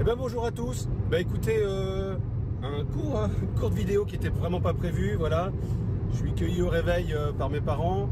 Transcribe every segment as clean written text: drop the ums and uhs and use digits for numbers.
ben bonjour à tous. Bah écoutez, une courte vidéo qui était vraiment pas prévue, voilà. Je suis cueilli au réveil par mes parents.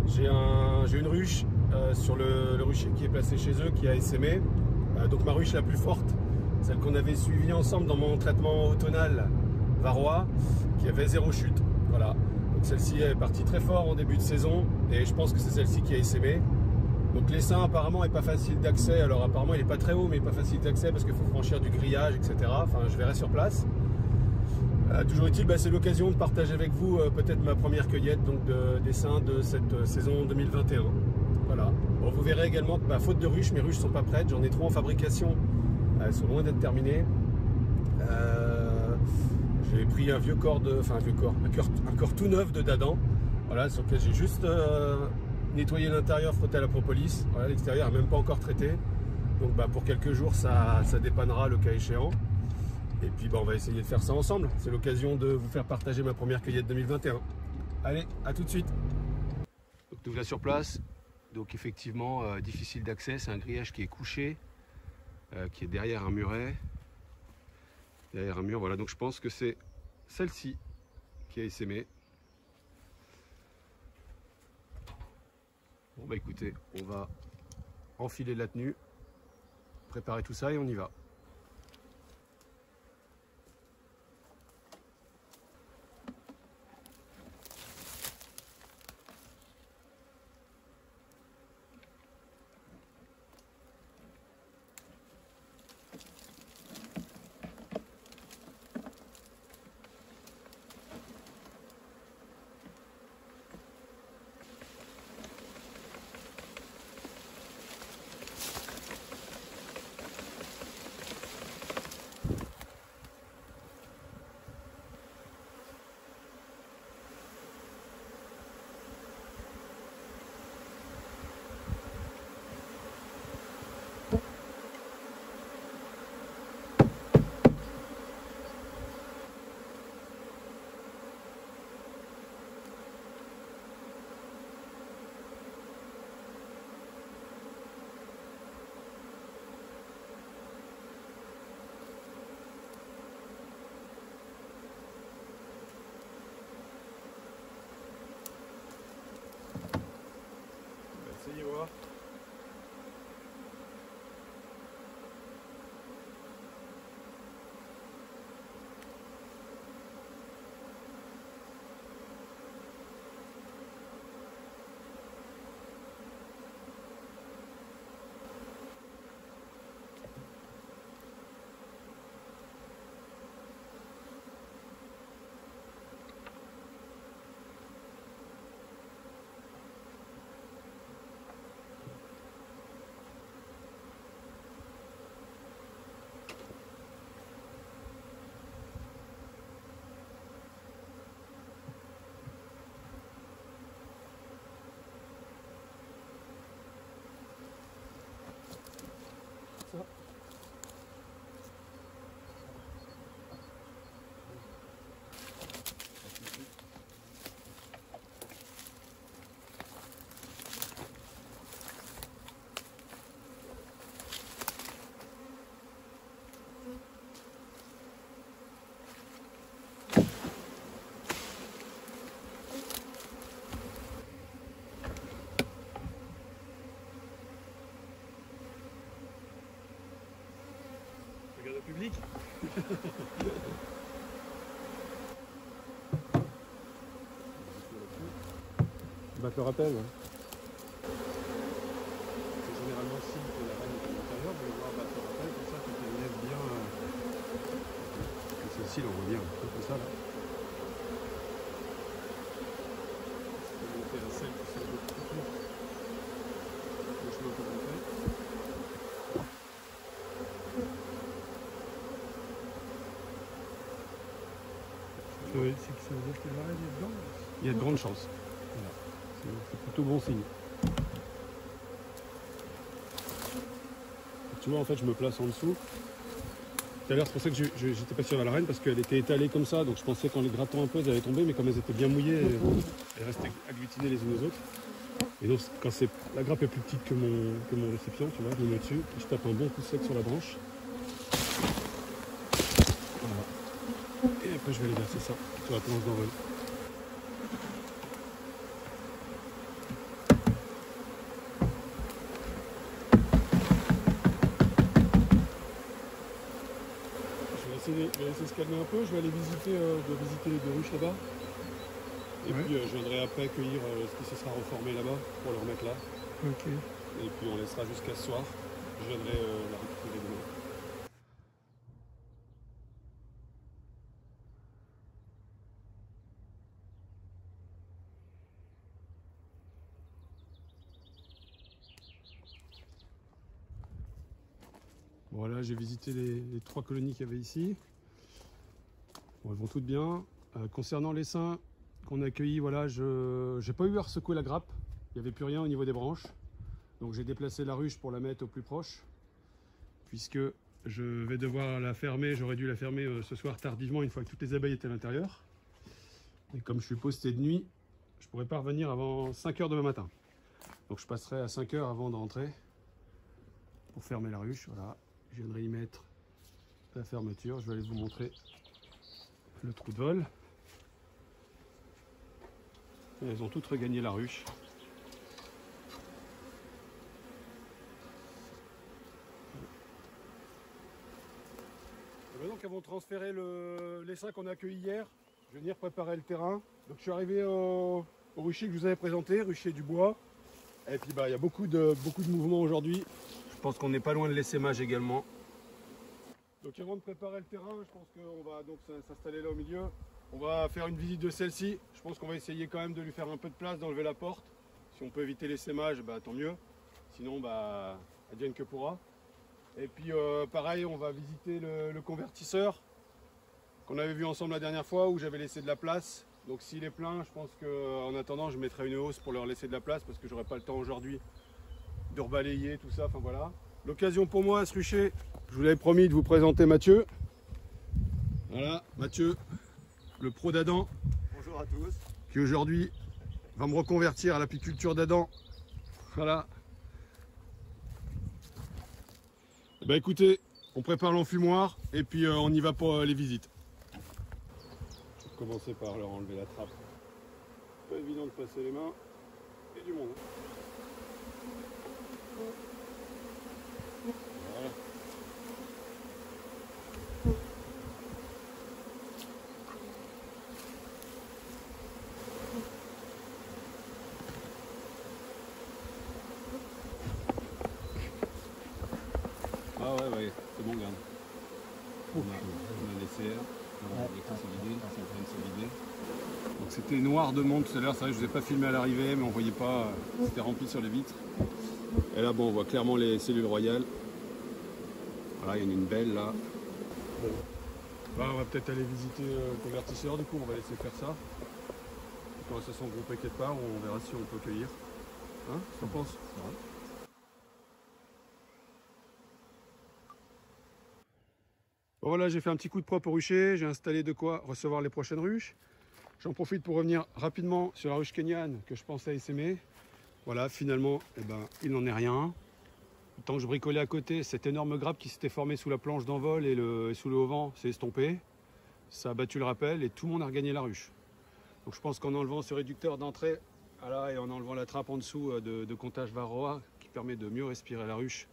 J'ai une ruche sur le rucher qui est placé chez eux, qui a essaimé. Donc ma ruche la plus forte, celle qu'on avait suivie ensemble dans mon traitement automnal varois, qui avait 0 chute. Voilà. Donc celle-ci est partie très fort en début de saison et je pense que c'est celle-ci qui a essaimé. Donc l'essaim apparemment est pas facile d'accès. Alors apparemment il est pas très haut, mais pas facile d'accès parce qu'il faut franchir du grillage, etc. Enfin, je verrai sur place. Toujours est-il, c'est l'occasion de partager avec vous peut-être ma première cueillette donc d'essaim de cette saison 2021. Voilà. Bon, vous verrez également que faute de ruches, mes ruches sont pas prêtes. J'en ai 3 en fabrication. Elles sont loin d'être terminées. J'ai pris un vieux corps un corps tout neuf de Dadan. Voilà, sur lequel j'ai juste nettoyer l'intérieur, frotter à la propolis. Voilà, l'extérieur n'est même pas encore traité. Donc pour quelques jours, ça dépannera le cas échéant. Et puis on va essayer de faire ça ensemble. C'est l'occasion de vous faire partager ma première cueillette 2021. Allez, à tout de suite. Donc nous voilà sur place. Donc effectivement, difficile d'accès. C'est un grillage qui est couché, qui est derrière un muret. Derrière un mur, voilà. Donc je pense que c'est celle-ci qui a essaimé. Bon écoutez, on va enfiler la tenue, préparer tout ça et on y va. Essayez voir. Ça. Regarde au public. Battre le rappel. Ouais. C'est généralement signe que la reine est à l'intérieur, vous allez voir battre le rappel, comme ça, quand elle lève bien. Celle-ci, on voit bien, comme ça là. On va faire un sel qui sort de tout. Le chemin qu'on va faire. Oui, c'est que ça veut dire que la reine est dedans. Il y a de grandes chances. Voilà. C'est plutôt bon signe. Tu vois, en fait, je me place en dessous. Tout à l'heure, c'est pour ça que j'étais pas sûr à la reine, parce qu'elle était étalée comme ça, donc je pensais qu'en les grattant un peu, elles allaient tomber, mais comme elles étaient bien mouillées, elles restaient agglutinées les unes aux autres. Et donc, quand la grappe est plus petite que mon récipient, tu vois, je me mets dessus, je tape un bon coup sec sur la branche. Après je vais aller verser ça sur la planche d'envol. Je vais laisser se calmer un peu, je vais aller visiter les deux ruches là-bas. Et puis je viendrai après accueillir ce qui se sera reformé là-bas pour le remettre là. Ok. Et puis on laissera jusqu'à ce soir. Je viendrai la récupérer demain. Voilà, j'ai visité les 3 colonies qu'il y avait ici. Bon, elles vont toutes bien. Concernant les saints qu'on a accueillis, voilà, je n'ai pas eu à secouer la grappe. Il n'y avait plus rien au niveau des branches. Donc j'ai déplacé la ruche pour la mettre au plus proche. Puisque je vais devoir la fermer, j'aurais dû la fermer ce soir tardivement une fois que toutes les abeilles étaient à l'intérieur. Et comme je suis posté de nuit, je ne pourrais pas revenir avant 5 h demain matin. Donc je passerai à 5 h avant de rentrer pour fermer la ruche. Voilà. Je viendrai y mettre la fermeture. Je vais aller vous montrer le trou de vol. Et elles ont toutes regagné la ruche. Et donc elles vont transférer l'essaim qu'on a accueilli hier. Je vais venir préparer le terrain. Donc je suis arrivé au rucher que je vous avais présenté, rucher du bois. Et puis il y a beaucoup de mouvements aujourd'hui. Je pense qu'on n'est pas loin de l'essaimage également. Donc avant de préparer le terrain, je pense qu'on va donc s'installer là au milieu. On va faire une visite de celle-ci. Je pense qu'on va essayer quand même de lui faire un peu de place, d'enlever la porte. Si on peut éviter l'essaimage, tant mieux. Sinon, advienne que pourra. Et puis pareil, on va visiter le convertisseur qu'on avait vu ensemble la dernière fois où j'avais laissé de la place. Donc s'il est plein, je pense qu'en attendant, je mettrai une hausse pour leur laisser de la place parce que j'aurai pas le temps aujourd'hui de rebalayer tout ça, enfin voilà. L'occasion pour moi à ce rucher, je vous l'avais promis de vous présenter Mathieu. Voilà, Mathieu, le pro d'Adam. Bonjour à tous. Qui aujourd'hui va me reconvertir à l'apiculture d'Adam. Voilà. Écoutez, on prépare l'enfumoir et puis on y va pour les visites. Je vais commencer par leur enlever la trappe. Pas évident de passer les mains et du monde. Voilà. Ah ouais, c'est bon, regarde. On a les CR, les consolidés, c'est en train de se vider. Donc c'était noir de monde tout à l'heure, c'est vrai que je ne vous ai pas filmé à l'arrivée, mais on ne voyait pas, c'était rempli sur les vitres. Et là, bon, on voit clairement les cellules royales. Voilà, il y en a une belle là. Bon. Là, on va peut-être aller visiter le convertisseur, du coup, on va laisser faire ça. Quand ça sont groupés quelque part, on verra si on peut cueillir. Hein, qu'en penses? Ouais. Bon, voilà, j'ai fait un petit coup de propre au rucher, j'ai installé de quoi recevoir les prochaines ruches. J'en profite pour revenir rapidement sur la ruche kenyane que je pensais essaimer. Voilà, finalement, il n'en est rien. Le temps que je bricolais à côté, cette énorme grappe qui s'était formée sous la planche d'envol et sous le haut-vent s'est estompée. Ça a battu le rappel et tout le monde a regagné la ruche. Donc je pense qu'en enlevant ce réducteur d'entrée voilà, et en enlevant la trappe en dessous de comptage varroa qui permet de mieux respirer la ruche,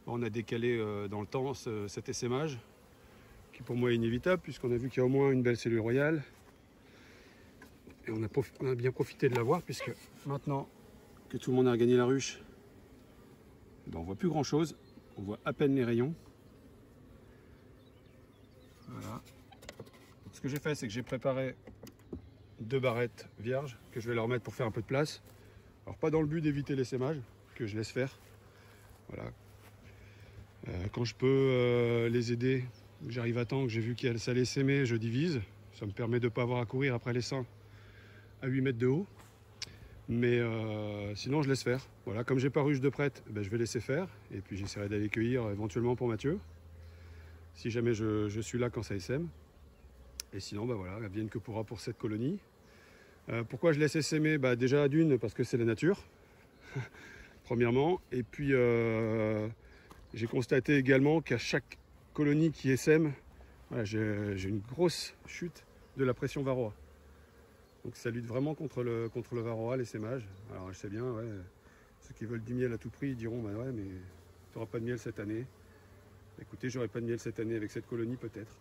on a décalé dans le temps cet essaimage qui pour moi est inévitable puisqu'on a vu qu'il y a au moins une belle cellule royale. Et on a bien profité de la voir puisque maintenant que tout le monde a regagné la ruche, on ne voit plus grand chose, on voit à peine les rayons. Voilà. Donc, ce que j'ai fait, c'est que j'ai préparé 2 barrettes vierges que je vais leur mettre pour faire un peu de place. Alors pas dans le but d'éviter l'essaimage, que je laisse faire. Voilà. Quand je peux les aider, j'arrive à temps, que j'ai vu que ça allait s'aimer, je divise. Ça me permet de ne pas avoir à courir après les seins à 8 mètres de haut. Mais sinon je laisse faire. Voilà, comme j'ai pas ruche de prête, je vais laisser faire. Et puis j'essaierai d'aller cueillir éventuellement pour Mathieu. Si jamais je suis là quand ça essaime. Et sinon voilà, advienne que pourra pour cette colonie. Pourquoi je laisse essaimer? Déjà d'une, parce que c'est la nature. Premièrement. Et puis j'ai constaté également qu'à chaque colonie qui essaime, Voilà, j'ai une grosse chute de la pression varroa. Donc ça lutte vraiment contre le varroa, l'essaimage. Alors je sais bien, ouais, ceux qui veulent du miel à tout prix, ils diront bah ouais, mais tu n'auras pas de miel cette année. Écoutez, j'aurai pas de miel cette année avec cette colonie peut-être.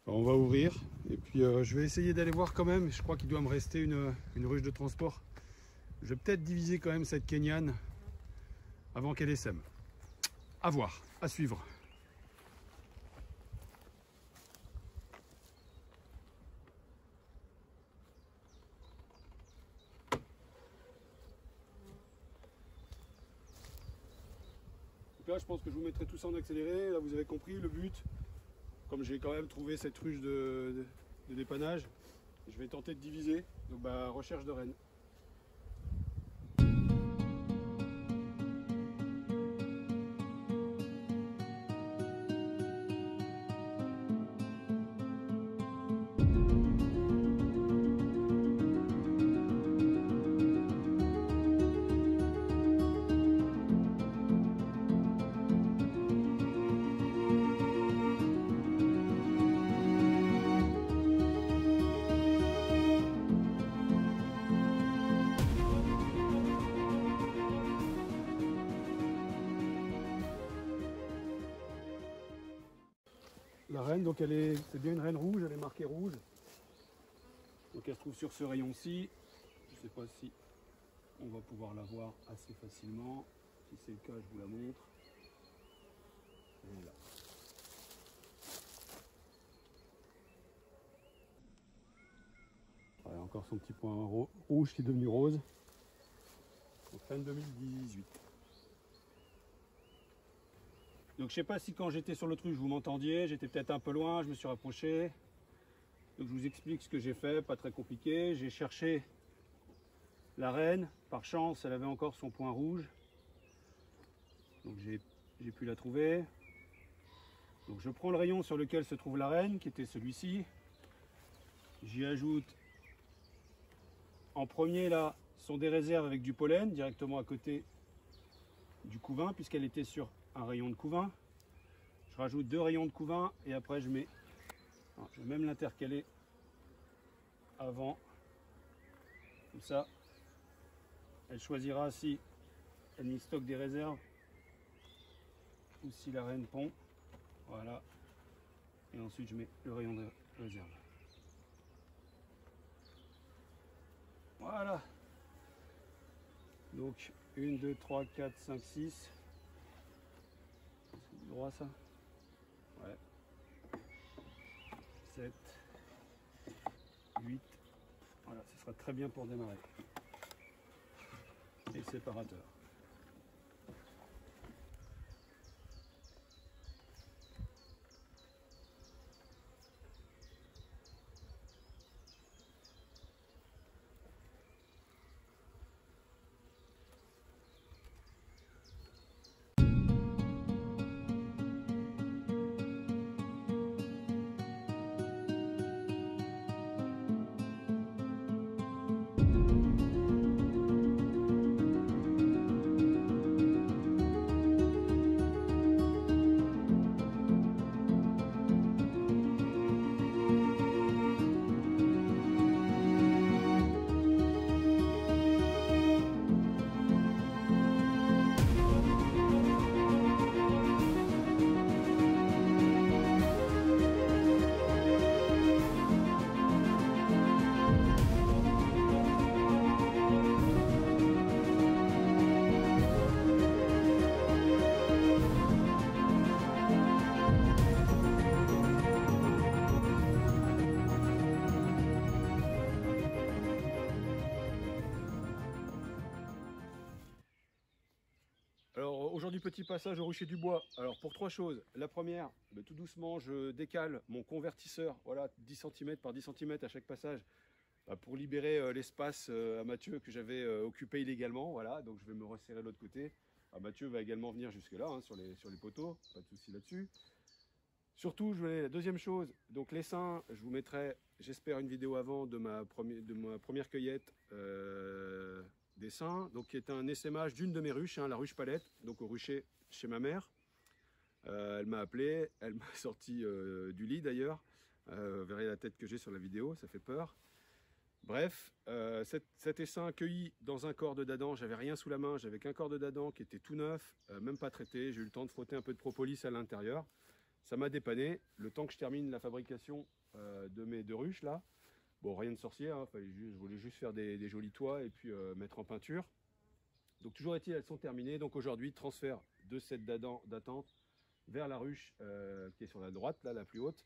Alors, on va ouvrir et puis je vais essayer d'aller voir quand même. Je crois qu'il doit me rester une ruche de transport. Je vais peut-être diviser quand même cette Kenyane avant qu'elle essaime. À voir, à suivre. Donc là, je pense que je vous mettrai tout ça en accéléré. Là, vous avez compris le but. Comme j'ai quand même trouvé cette ruche de dépannage, je vais tenter de diviser. Donc, bah, recherche de rennes. La reine, donc c'est bien une reine rouge, elle est marquée rouge. Donc elle se trouve sur ce rayon-ci. Je ne sais pas si on va pouvoir la voir assez facilement. Si c'est le cas, je vous la montre. Elle est là. Voilà, encore son petit point rouge qui est devenu rose. En fin 2018. Donc je sais pas si quand j'étais sur le truc vous m'entendiez, j'étais peut-être un peu loin, je me suis rapproché. Donc je vous explique ce que j'ai fait, pas très compliqué. J'ai cherché la reine, par chance elle avait encore son point rouge. Donc j'ai pu la trouver. Donc je prends le rayon sur lequel se trouve la reine, qui était celui-ci. J'y ajoute en premier là, sont des réserves avec du pollen directement à côté du couvain, puisqu'elle était sur un rayon de couvain. Je rajoute 2 rayons de couvain et après je mets, je vais même l'intercaler avant, comme ça elle choisira si elle me stocke des réserves ou si la reine pond. Voilà, et ensuite je mets le rayon de réserve. Voilà, donc 1, 2, 3, 4, 5, 6. C'est du droit ça? Ouais. 7, 8. Voilà, ce sera très bien pour démarrer. Et séparateur. Alors aujourd'hui petit passage au rucher du bois. Alors pour 3 choses. La première, tout doucement je décale mon convertisseur, voilà, 10 cm par 10 cm à chaque passage, pour libérer l'espace à Mathieu que j'avais occupé illégalement. Voilà, donc je vais me resserrer de l'autre côté. Alors, Mathieu va également venir jusque là, hein, sur les poteaux, pas de souci là-dessus. Surtout, je voulais la deuxième chose, donc l'essaim, je vous mettrai, j'espère, une vidéo avant de ma première cueillette d'essaim, donc qui est un essaimage d'une de mes ruches, hein, la ruche Palette, donc au rucher chez ma mère. Elle m'a appelé, elle m'a sorti du lit d'ailleurs. Vous verrez la tête que j'ai sur la vidéo, ça fait peur. Bref, cet essaim cueilli dans un corps de dadan, j'avais rien sous la main, j'avais qu'un corps de dadan qui était tout neuf, même pas traité. J'ai eu le temps de frotter un peu de propolis à l'intérieur. Ça m'a dépanné. Le temps que je termine la fabrication de mes deux ruches là, bon, rien de sorcier, hein, je voulais juste faire des jolis toits et puis mettre en peinture. Donc toujours est-il, elles sont terminées. Donc aujourd'hui, transfert de cette dadan d'attente vers la ruche qui est sur la droite, là, la plus haute.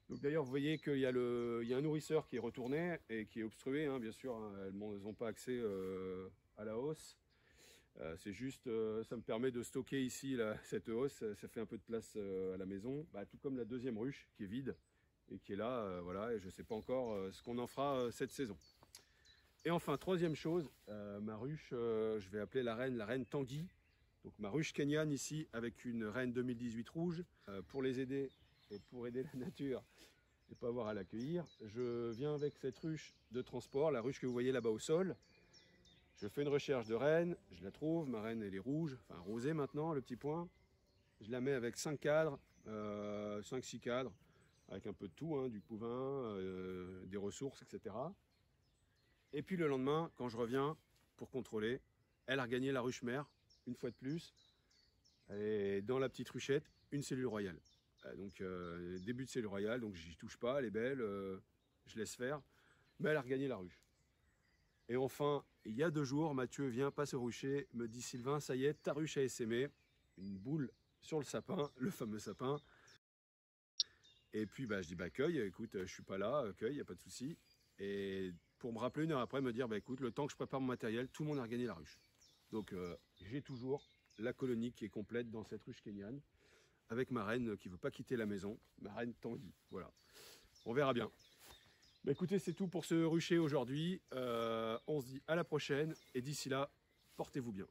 Donc d'ailleurs, vous voyez qu'il y a un nourrisseur qui est retourné et qui est obstrué, hein, bien sûr, hein, elles n'ont pas accès à la hausse. C'est juste, ça me permet de stocker ici là, cette hausse, ça fait un peu de place à la maison, tout comme la deuxième ruche qui est vide et qui est là, voilà, et je ne sais pas encore ce qu'on en fera cette saison. Et enfin, troisième chose, ma ruche, je vais appeler la reine Tanguy. Donc ma ruche kenyane ici avec une reine 2018 rouge pour les aider et pour aider la nature et pas avoir à l'accueillir. Je viens avec cette ruche de transport, la ruche que vous voyez là-bas au sol. Je fais une recherche de reine, je la trouve, ma reine elle est rouge, enfin rosée maintenant, le petit point. Je la mets avec 5 cadres, 5-6 cadres, avec un peu de tout, hein, du couvain, des ressources, etc. Et puis le lendemain, quand je reviens pour contrôler, elle a regagné la ruche mère, une fois de plus, et dans la petite ruchette, une cellule royale. Donc début de cellule royale, donc j'y touche pas, elle est belle, je laisse faire, mais elle a regagné la ruche. Et enfin, il y a 2 jours, Mathieu vient, passe au rucher, me dit Sylvain, ça y est, ta ruche a essaimé, une boule sur le sapin, le fameux sapin. Et puis je dis cueille, écoute, je suis pas là, cueille, il n'y a pas de souci. Et pour me rappeler 1 heure après, me dire écoute, le temps que je prépare mon matériel, tout le monde a regagné la ruche. Donc j'ai toujours la colonie qui est complète dans cette ruche kenyane, avec ma reine qui ne veut pas quitter la maison, ma reine Tanguy. Voilà, on verra bien. Écoutez, c'est tout pour ce rucher aujourd'hui. On se dit à la prochaine et d'ici là, portez-vous bien.